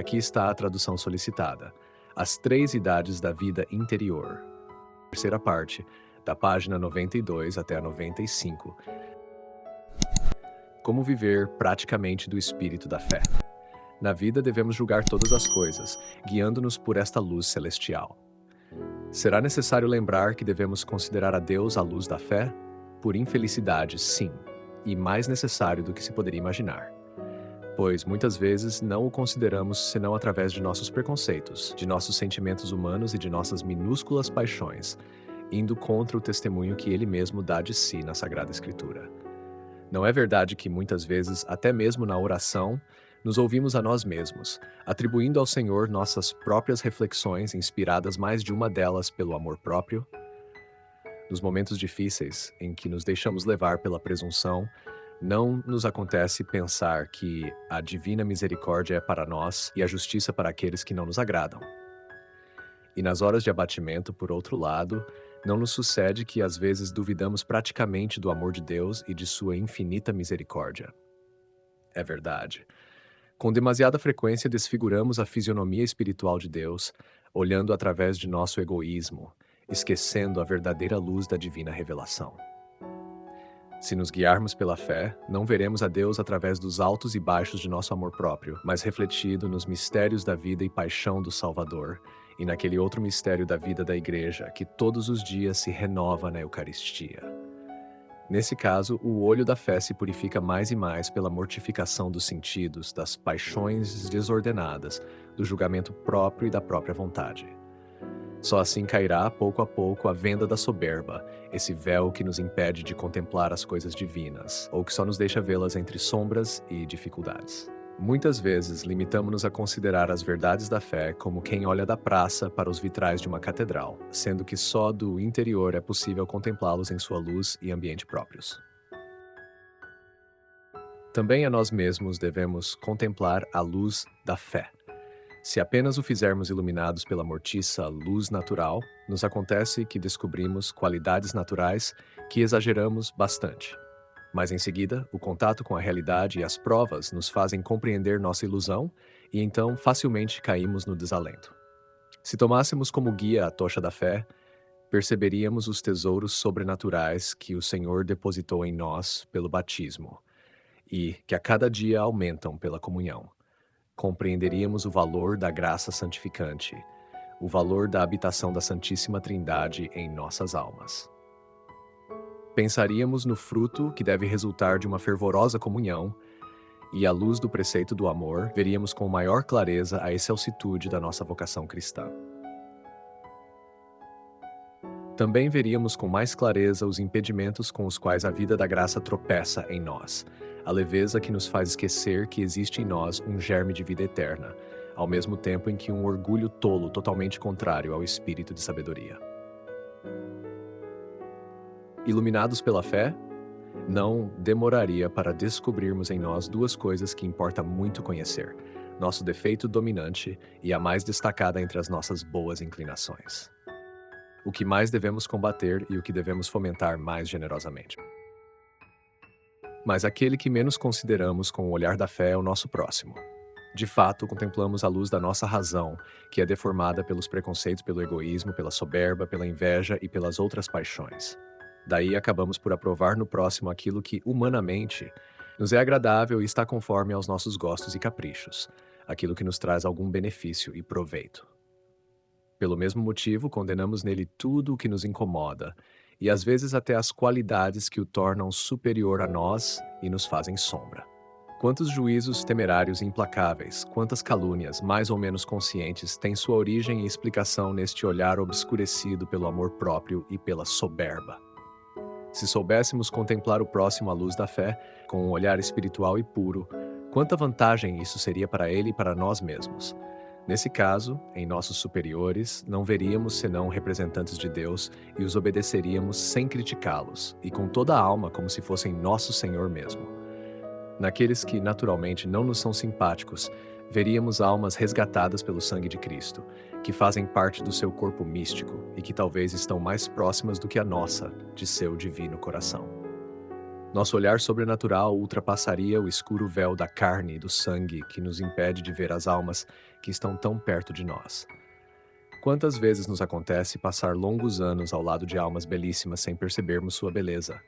Aqui está a tradução solicitada. As 3 idades da vida interior. Terceira parte, da página 92 até a 95. Como viver praticamente do espírito da fé. Na vida devemos julgar todas as coisas, guiando-nos por esta luz celestial. Será necessário lembrar que devemos considerar a Deus a luz da fé? Por infelicidade, sim, e mais necessário do que se poderia imaginar. Pois muitas vezes não o consideramos senão através de nossos preconceitos, de nossos sentimentos humanos e de nossas minúsculas paixões, indo contra o testemunho que ele mesmo dá de si na Sagrada Escritura. Não é verdade que muitas vezes, até mesmo na oração, nos ouvimos a nós mesmos, atribuindo ao Senhor nossas próprias reflexões, inspiradas mais de uma delas pelo amor próprio? Nos momentos difíceis, em que nos deixamos levar pela presunção, não nos acontece pensar que a divina misericórdia é para nós e a justiça para aqueles que não nos agradam. E nas horas de abatimento, por outro lado, não nos sucede que às vezes duvidamos praticamente do amor de Deus e de sua infinita misericórdia. É verdade. Com demasiada frequência desfiguramos a fisionomia espiritual de Deus, olhando através de nosso egoísmo, esquecendo a verdadeira luz da divina revelação. Se nos guiarmos pela fé, não veremos a Deus através dos altos e baixos de nosso amor próprio, mas refletido nos mistérios da vida e paixão do Salvador, e naquele outro mistério da vida da Igreja, que todos os dias se renova na Eucaristia. Nesse caso, o olho da fé se purifica mais e mais pela mortificação dos sentidos, das paixões desordenadas, do julgamento próprio e da própria vontade. Só assim cairá, pouco a pouco, a venda da soberba, esse véu que nos impede de contemplar as coisas divinas, ou que só nos deixa vê-las entre sombras e dificuldades. Muitas vezes, limitamo-nos a considerar as verdades da fé como quem olha da praça para os vitrais de uma catedral, sendo que só do interior é possível contemplá-los em sua luz e ambiente próprios. Também a nós mesmos devemos contemplar a luz da fé. Se apenas o fizermos iluminados pela mortiça luz natural, nos acontece que descobrimos qualidades naturais que exageramos bastante. Mas em seguida, o contato com a realidade e as provas nos fazem compreender nossa ilusão e então facilmente caímos no desalento. Se tomássemos como guia a tocha da fé, perceberíamos os tesouros sobrenaturais que o Senhor depositou em nós pelo batismo e que a cada dia aumentam pela comunhão. Compreenderíamos o valor da graça santificante, o valor da habitação da Santíssima Trindade em nossas almas. Pensaríamos no fruto que deve resultar de uma fervorosa comunhão e, à luz do preceito do amor, veríamos com maior clareza a excelsitude da nossa vocação cristã. Também veríamos com mais clareza os impedimentos com os quais a vida da graça tropeça em nós, a leveza que nos faz esquecer que existe em nós um germe de vida eterna, ao mesmo tempo em que um orgulho tolo totalmente contrário ao espírito de sabedoria. Iluminados pela fé, não demoraria para descobrirmos em nós 2 coisas que importa muito conhecer: nosso defeito dominante e a mais destacada entre as nossas boas inclinações. O que mais devemos combater e o que devemos fomentar mais generosamente. Mas aquele que menos consideramos com o olhar da fé é o nosso próximo. De fato, contemplamos a luz da nossa razão, que é deformada pelos preconceitos, pelo egoísmo, pela soberba, pela inveja e pelas outras paixões. Daí acabamos por aprovar no próximo aquilo que, humanamente, nos é agradável e está conforme aos nossos gostos e caprichos, aquilo que nos traz algum benefício e proveito. Pelo mesmo motivo, condenamos nele tudo o que nos incomoda, e às vezes até as qualidades que o tornam superior a nós e nos fazem sombra. Quantos juízos temerários e implacáveis, quantas calúnias, mais ou menos conscientes, têm sua origem e explicação neste olhar obscurecido pelo amor próprio e pela soberba. Se soubéssemos contemplar o próximo à luz da fé, com um olhar espiritual e puro, quanta vantagem isso seria para ele e para nós mesmos. Nesse caso, em nossos superiores, não veríamos senão representantes de Deus e os obedeceríamos sem criticá-los e com toda a alma como se fossem nosso Senhor mesmo. Naqueles que naturalmente não nos são simpáticos, veríamos almas resgatadas pelo sangue de Cristo, que fazem parte do seu corpo místico e que talvez estão mais próximas do que a nossa, de seu divino coração. Nosso olhar sobrenatural ultrapassaria o escuro véu da carne e do sangue que nos impede de ver as almas que estão tão perto de nós. Quantas vezes nos acontece passar longos anos ao lado de almas belíssimas sem percebermos sua beleza?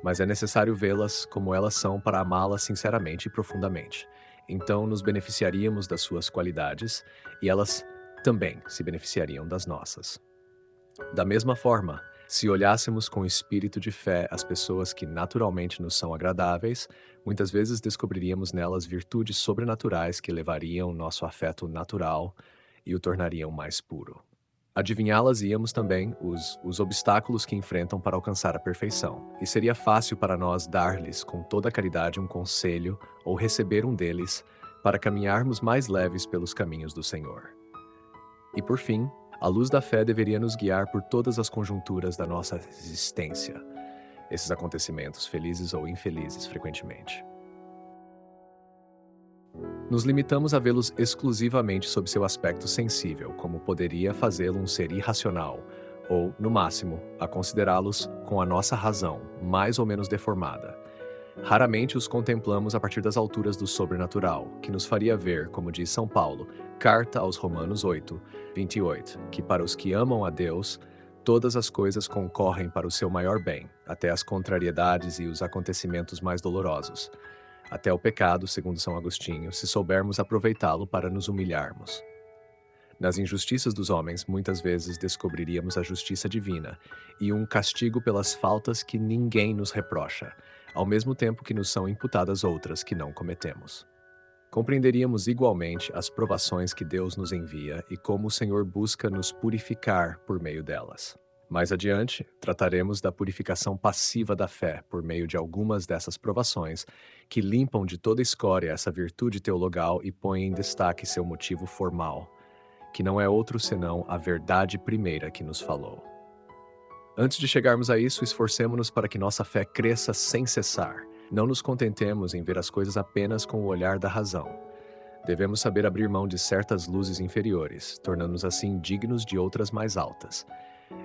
Mas é necessário vê-las como elas são para amá-las sinceramente e profundamente. Então nos beneficiaríamos das suas qualidades e elas também se beneficiariam das nossas. Da mesma forma, se olhássemos com espírito de fé as pessoas que naturalmente nos são agradáveis, muitas vezes descobriríamos nelas virtudes sobrenaturais que elevariam nosso afeto natural e o tornariam mais puro. Adivinhá-las íamos também os obstáculos que enfrentam para alcançar a perfeição, e seria fácil para nós dar-lhes com toda a caridade um conselho ou receber um deles para caminharmos mais leves pelos caminhos do Senhor. E por fim, a luz da fé deveria nos guiar por todas as conjunturas da nossa existência, esses acontecimentos, felizes ou infelizes, frequentemente. Nos limitamos a vê-los exclusivamente sob seu aspecto sensível, como poderia fazê-lo um ser irracional, ou, no máximo, a considerá-los com a nossa razão, mais ou menos deformada. Raramente os contemplamos a partir das alturas do sobrenatural, que nos faria ver, como diz São Paulo, carta aos Romanos 8, 28, que para os que amam a Deus, todas as coisas concorrem para o seu maior bem, até as contrariedades e os acontecimentos mais dolorosos. Até o pecado, segundo São Agostinho, se soubermos aproveitá-lo para nos humilharmos. Nas injustiças dos homens, muitas vezes descobriríamos a justiça divina e um castigo pelas faltas que ninguém nos reprocha, ao mesmo tempo que nos são imputadas outras que não cometemos. Compreenderíamos igualmente as provações que Deus nos envia e como o Senhor busca nos purificar por meio delas. Mais adiante, trataremos da purificação passiva da fé por meio de algumas dessas provações que limpam de toda escória essa virtude teologal e põem em destaque seu motivo formal, que não é outro senão a verdade primeira que nos falou. Antes de chegarmos a isso, esforcemo-nos para que nossa fé cresça sem cessar. Não nos contentemos em ver as coisas apenas com o olhar da razão. Devemos saber abrir mão de certas luzes inferiores, tornando-nos assim dignos de outras mais altas.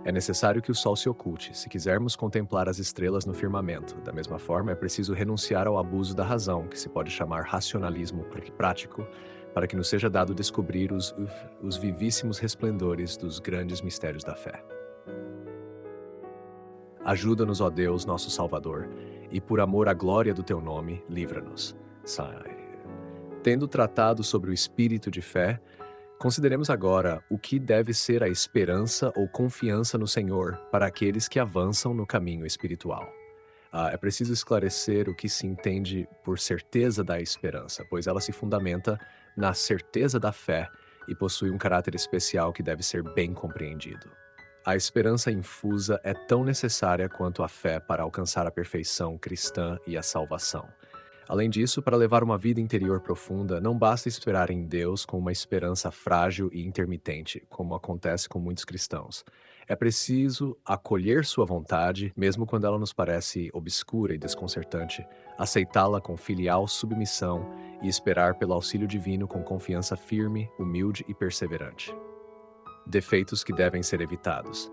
É necessário que o sol se oculte, se quisermos contemplar as estrelas no firmamento. Da mesma forma, é preciso renunciar ao abuso da razão, que se pode chamar racionalismo prático, para que nos seja dado descobrir os vivíssimos resplendores dos grandes mistérios da fé. Ajuda-nos, ó Deus, nosso Salvador, e por amor à glória do Teu nome, livra-nos. Tendo tratado sobre o espírito de fé, consideremos agora o que deve ser a esperança ou confiança no Senhor para aqueles que avançam no caminho espiritual. É preciso esclarecer o que se entende por certeza da esperança, pois ela se fundamenta na certeza da fé e possui um caráter especial que deve ser bem compreendido. A esperança infusa é tão necessária quanto a fé para alcançar a perfeição cristã e a salvação. Além disso, para levar uma vida interior profunda, não basta esperar em Deus com uma esperança frágil e intermitente, como acontece com muitos cristãos. É preciso acolher sua vontade, mesmo quando ela nos parece obscura e desconcertante, aceitá-la com filial submissão e esperar pelo auxílio divino com confiança firme, humilde e perseverante. Defeitos que devem ser evitados.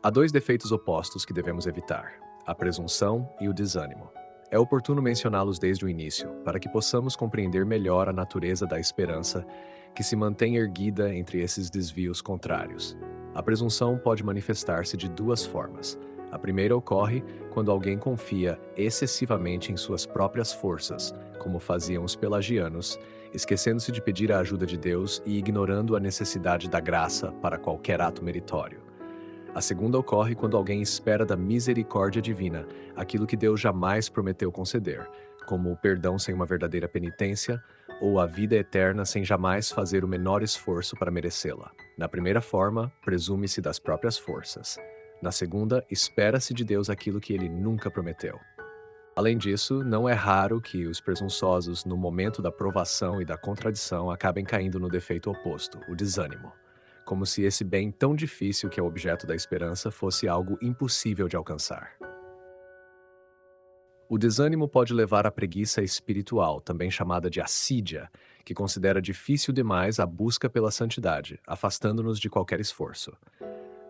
Há dois defeitos opostos que devemos evitar: a presunção e o desânimo. É oportuno mencioná-los desde o início, para que possamos compreender melhor a natureza da esperança que se mantém erguida entre esses desvios contrários. A presunção pode manifestar-se de duas formas. A primeira ocorre quando alguém confia excessivamente em suas próprias forças, como faziam os pelagianos, esquecendo-se de pedir a ajuda de Deus e ignorando a necessidade da graça para qualquer ato meritório. A segunda ocorre quando alguém espera da misericórdia divina aquilo que Deus jamais prometeu conceder, como o perdão sem uma verdadeira penitência ou a vida eterna sem jamais fazer o menor esforço para merecê-la. Na primeira forma, presume-se das próprias forças. Na segunda, espera-se de Deus aquilo que ele nunca prometeu. Além disso, não é raro que os presunçosos, no momento da provação e da contradição, acabem caindo no defeito oposto, o desânimo, como se esse bem tão difícil que é o objeto da esperança fosse algo impossível de alcançar. O desânimo pode levar à preguiça espiritual, também chamada de assídia, que considera difícil demais a busca pela santidade, afastando-nos de qualquer esforço.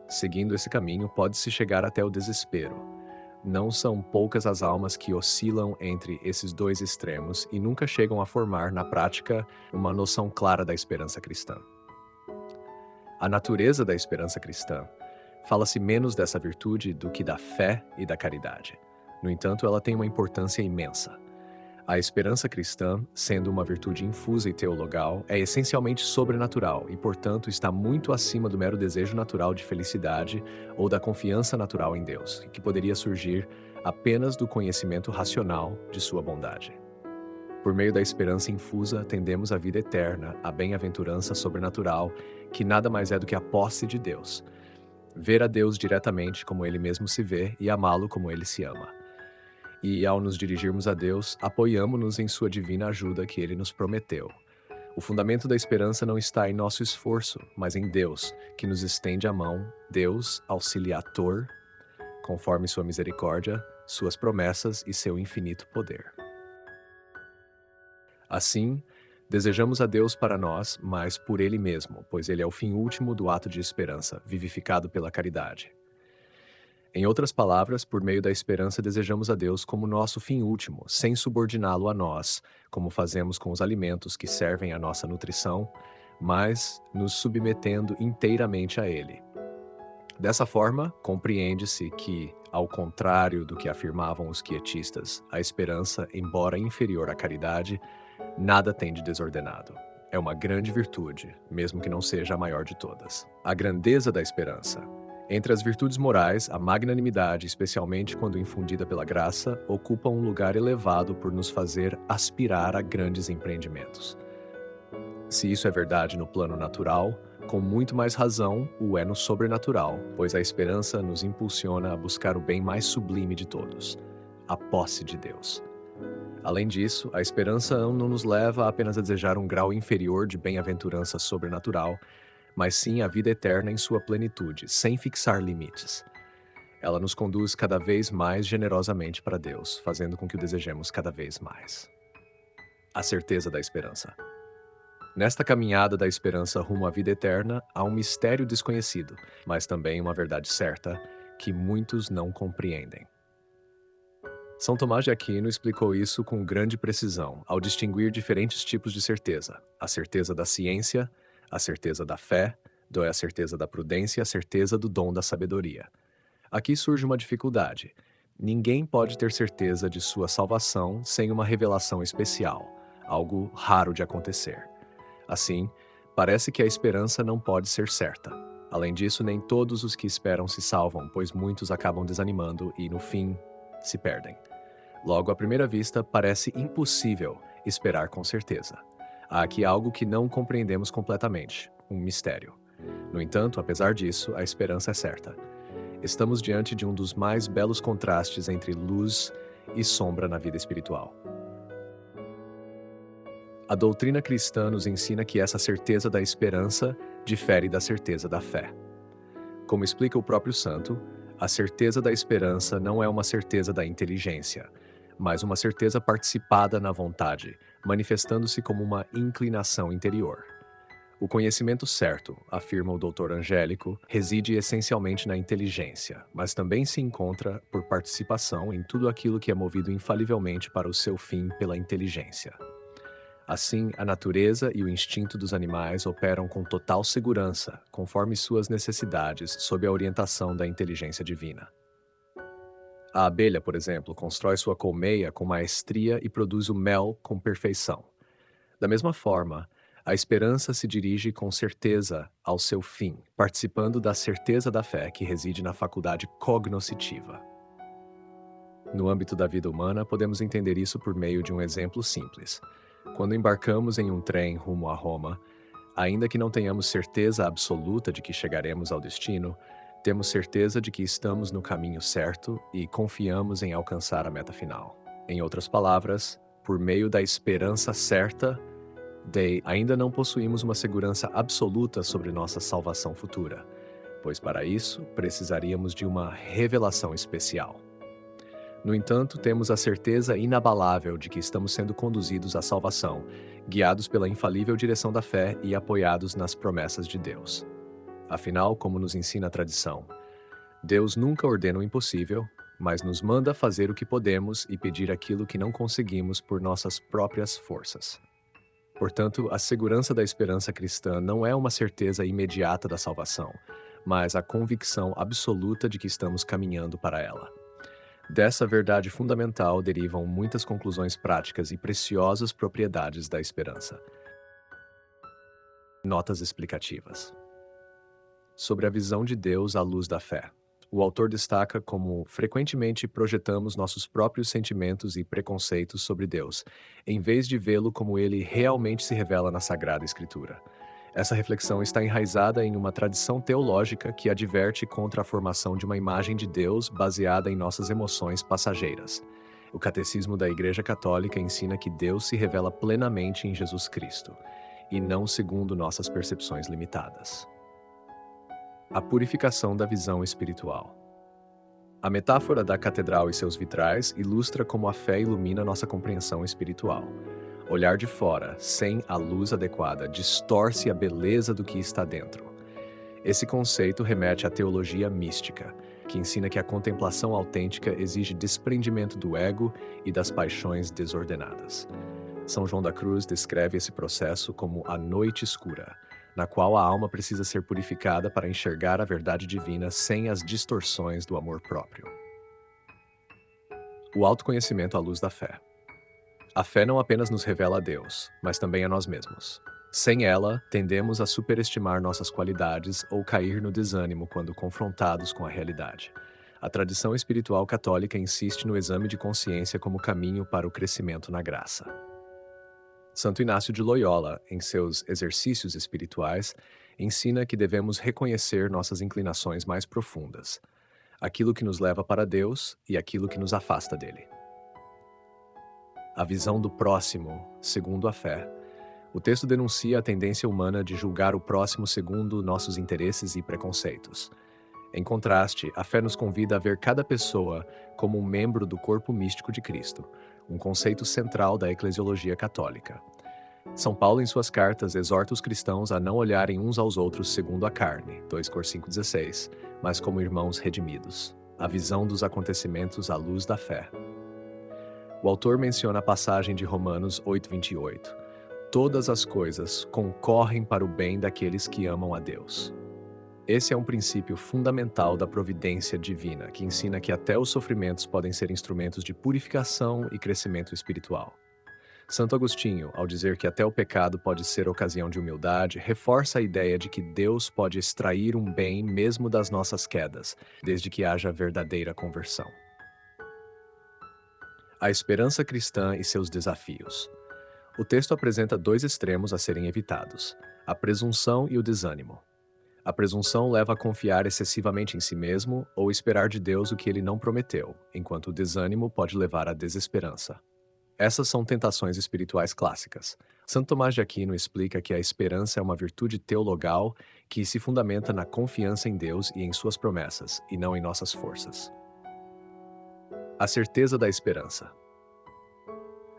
Seguindo esse caminho, pode-se chegar até o desespero. Não são poucas as almas que oscilam entre esses dois extremos e nunca chegam a formar, na prática, uma noção clara da esperança cristã. A natureza da esperança cristã fala-se menos dessa virtude do que da fé e da caridade. No entanto, ela tem uma importância imensa. A esperança cristã, sendo uma virtude infusa e teologal, é essencialmente sobrenatural e, portanto, está muito acima do mero desejo natural de felicidade ou da confiança natural em Deus, que poderia surgir apenas do conhecimento racional de sua bondade. Por meio da esperança infusa, tendemos à vida eterna, à bem-aventurança sobrenatural, que nada mais é do que a posse de Deus. Ver a Deus diretamente como Ele mesmo se vê e amá-lo como Ele se ama. E, ao nos dirigirmos a Deus, apoiamo-nos em sua divina ajuda que Ele nos prometeu. O fundamento da esperança não está em nosso esforço, mas em Deus, que nos estende a mão, Deus, auxiliator, conforme sua misericórdia, suas promessas e seu infinito poder. Assim, desejamos a Deus para nós, mas por Ele mesmo, pois Ele é o fim último do ato de esperança, vivificado pela caridade. Em outras palavras, por meio da esperança desejamos a Deus como nosso fim último, sem subordiná-lo a nós, como fazemos com os alimentos que servem à nossa nutrição, mas nos submetendo inteiramente a Ele. Dessa forma, compreende-se que, ao contrário do que afirmavam os quietistas, a esperança, embora inferior à caridade, nada tem de desordenado. É uma grande virtude, mesmo que não seja a maior de todas. A grandeza da esperança. Entre as virtudes morais, a magnanimidade, especialmente quando infundida pela graça, ocupa um lugar elevado por nos fazer aspirar a grandes empreendimentos. Se isso é verdade no plano natural, com muito mais razão o é no sobrenatural, pois a esperança nos impulsiona a buscar o bem mais sublime de todos, a posse de Deus. Além disso, a esperança não nos leva apenas a desejar um grau inferior de bem-aventurança sobrenatural, mas sim a vida eterna em sua plenitude, sem fixar limites. Ela nos conduz cada vez mais generosamente para Deus, fazendo com que o desejemos cada vez mais. A certeza da esperança. Nesta caminhada da esperança rumo à vida eterna, há um mistério desconhecido, mas também uma verdade certa, que muitos não compreendem. São Tomás de Aquino explicou isso com grande precisão, ao distinguir diferentes tipos de certeza: a certeza da ciência, a certeza da fé, a certeza da prudência e a certeza do dom da sabedoria. Aqui surge uma dificuldade. Ninguém pode ter certeza de sua salvação sem uma revelação especial, algo raro de acontecer. Assim, parece que a esperança não pode ser certa. Além disso, nem todos os que esperam se salvam, pois muitos acabam desanimando e, no fim, se perdem. Logo, à primeira vista, parece impossível esperar com certeza. Há aqui algo que não compreendemos completamente, um mistério. No entanto, apesar disso, a esperança é certa. Estamos diante de um dos mais belos contrastes entre luz e sombra na vida espiritual. A doutrina cristã nos ensina que essa certeza da esperança difere da certeza da fé. Como explica o próprio santo, a certeza da esperança não é uma certeza da inteligência, mas uma certeza participada na vontade, manifestando-se como uma inclinação interior. O conhecimento certo, afirma o Dr. Angélico, reside essencialmente na inteligência, mas também se encontra por participação em tudo aquilo que é movido infalivelmente para o seu fim pela inteligência. Assim, a natureza e o instinto dos animais operam com total segurança, conforme suas necessidades, sob a orientação da inteligência divina. A abelha, por exemplo, constrói sua colmeia com maestria e produz o mel com perfeição. Da mesma forma, a esperança se dirige com certeza ao seu fim, participando da certeza da fé que reside na faculdade cognoscitiva. No âmbito da vida humana, podemos entender isso por meio de um exemplo simples. Quando embarcamos em um trem rumo a Roma, ainda que não tenhamos certeza absoluta de que chegaremos ao destino, temos certeza de que estamos no caminho certo e confiamos em alcançar a meta final. Em outras palavras, por meio da esperança certa, ainda não possuímos uma segurança absoluta sobre nossa salvação futura, pois para isso precisaríamos de uma revelação especial. No entanto, temos a certeza inabalável de que estamos sendo conduzidos à salvação, guiados pela infalível direção da fé e apoiados nas promessas de Deus. Afinal, como nos ensina a tradição, Deus nunca ordena o impossível, mas nos manda fazer o que podemos e pedir aquilo que não conseguimos por nossas próprias forças. Portanto, a segurança da esperança cristã não é uma certeza imediata da salvação, mas a convicção absoluta de que estamos caminhando para ela. Dessa verdade fundamental derivam muitas conclusões práticas e preciosas propriedades da esperança. Notas explicativas. Sobre a visão de Deus à luz da fé. O autor destaca como frequentemente projetamos nossos próprios sentimentos e preconceitos sobre Deus, em vez de vê-lo como ele realmente se revela na Sagrada Escritura. Essa reflexão está enraizada em uma tradição teológica que adverte contra a formação de uma imagem de Deus baseada em nossas emoções passageiras. O Catecismo da Igreja Católica ensina que Deus se revela plenamente em Jesus Cristo, e não segundo nossas percepções limitadas. A purificação da visão espiritual. A metáfora da catedral e seus vitrais ilustra como a fé ilumina nossa compreensão espiritual. Olhar de fora, sem a luz adequada, distorce a beleza do que está dentro. Esse conceito remete à teologia mística, que ensina que a contemplação autêntica exige desprendimento do ego e das paixões desordenadas. São João da Cruz descreve esse processo como a noite escura, na qual a alma precisa ser purificada para enxergar a verdade divina sem as distorções do amor próprio. O autoconhecimento à luz da fé. A fé não apenas nos revela a Deus, mas também a nós mesmos. Sem ela, tendemos a superestimar nossas qualidades ou cair no desânimo quando confrontados com a realidade. A tradição espiritual católica insiste no exame de consciência como caminho para o crescimento na graça. Santo Inácio de Loyola, em seus Exercícios Espirituais, ensina que devemos reconhecer nossas inclinações mais profundas, aquilo que nos leva para Deus e aquilo que nos afasta dele. A visão do próximo, segundo a fé. O texto denuncia a tendência humana de julgar o próximo segundo nossos interesses e preconceitos. Em contraste, a fé nos convida a ver cada pessoa como um membro do corpo místico de Cristo, um conceito central da eclesiologia católica. São Paulo, em suas cartas, exorta os cristãos a não olharem uns aos outros segundo a carne, 2 Cor 5,16, mas como irmãos redimidos. A visão dos acontecimentos à luz da fé. O autor menciona a passagem de Romanos 8,28. Todas as coisas concorrem para o bem daqueles que amam a Deus. Esse é um princípio fundamental da providência divina, que ensina que até os sofrimentos podem ser instrumentos de purificação e crescimento espiritual. Santo Agostinho, ao dizer que até o pecado pode ser ocasião de humildade, reforça a ideia de que Deus pode extrair um bem mesmo das nossas quedas, desde que haja verdadeira conversão. A esperança cristã e seus desafios. O texto apresenta dois extremos a serem evitados: a presunção e o desânimo. A presunção leva a confiar excessivamente em si mesmo ou esperar de Deus o que ele não prometeu, enquanto o desânimo pode levar à desesperança. Essas são tentações espirituais clássicas. Santo Tomás de Aquino explica que a esperança é uma virtude teologal que se fundamenta na confiança em Deus e em suas promessas, e não em nossas forças. A certeza da esperança.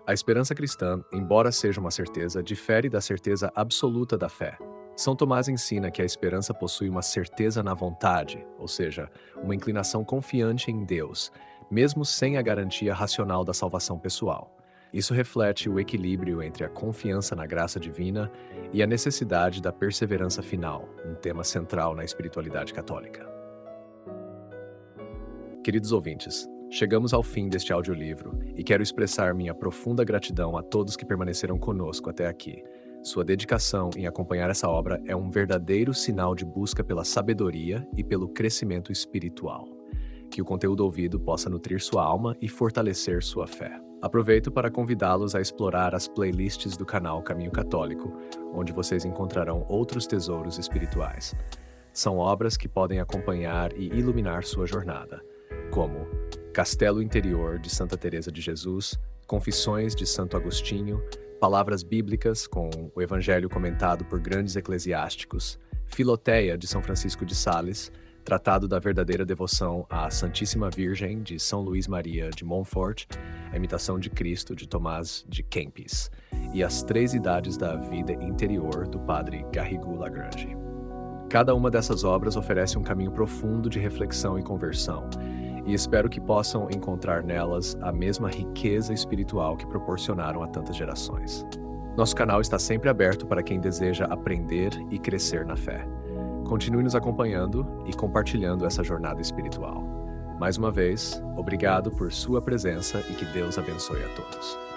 A esperança cristã, embora seja uma certeza, difere da certeza absoluta da fé. São Tomás ensina que a esperança possui uma certeza na vontade, ou seja, uma inclinação confiante em Deus, mesmo sem a garantia racional da salvação pessoal. Isso reflete o equilíbrio entre a confiança na graça divina e a necessidade da perseverança final, um tema central na espiritualidade católica. Queridos ouvintes, chegamos ao fim deste audiolivro e quero expressar minha profunda gratidão a todos que permaneceram conosco até aqui. Sua dedicação em acompanhar essa obra é um verdadeiro sinal de busca pela sabedoria e pelo crescimento espiritual. Que o conteúdo ouvido possa nutrir sua alma e fortalecer sua fé. Aproveito para convidá-los a explorar as playlists do canal Caminho Católico, onde vocês encontrarão outros tesouros espirituais. São obras que podem acompanhar e iluminar sua jornada, como Castelo Interior de Santa Teresa de Jesus, Confissões de Santo Agostinho, Palavras Bíblicas com o Evangelho comentado por grandes eclesiásticos, Filoteia de São Francisco de Sales, Tratado da Verdadeira Devoção à Santíssima Virgem de São Luís Maria de Montfort, A Imitação de Cristo de Tomás de Kempis e As Três Idades da Vida Interior do Padre Garrigou Lagrange. Cada uma dessas obras oferece um caminho profundo de reflexão e conversão, e espero que possam encontrar nelas a mesma riqueza espiritual que proporcionaram a tantas gerações. Nosso canal está sempre aberto para quem deseja aprender e crescer na fé. Continue nos acompanhando e compartilhando essa jornada espiritual. Mais uma vez, obrigado por sua presença e que Deus abençoe a todos.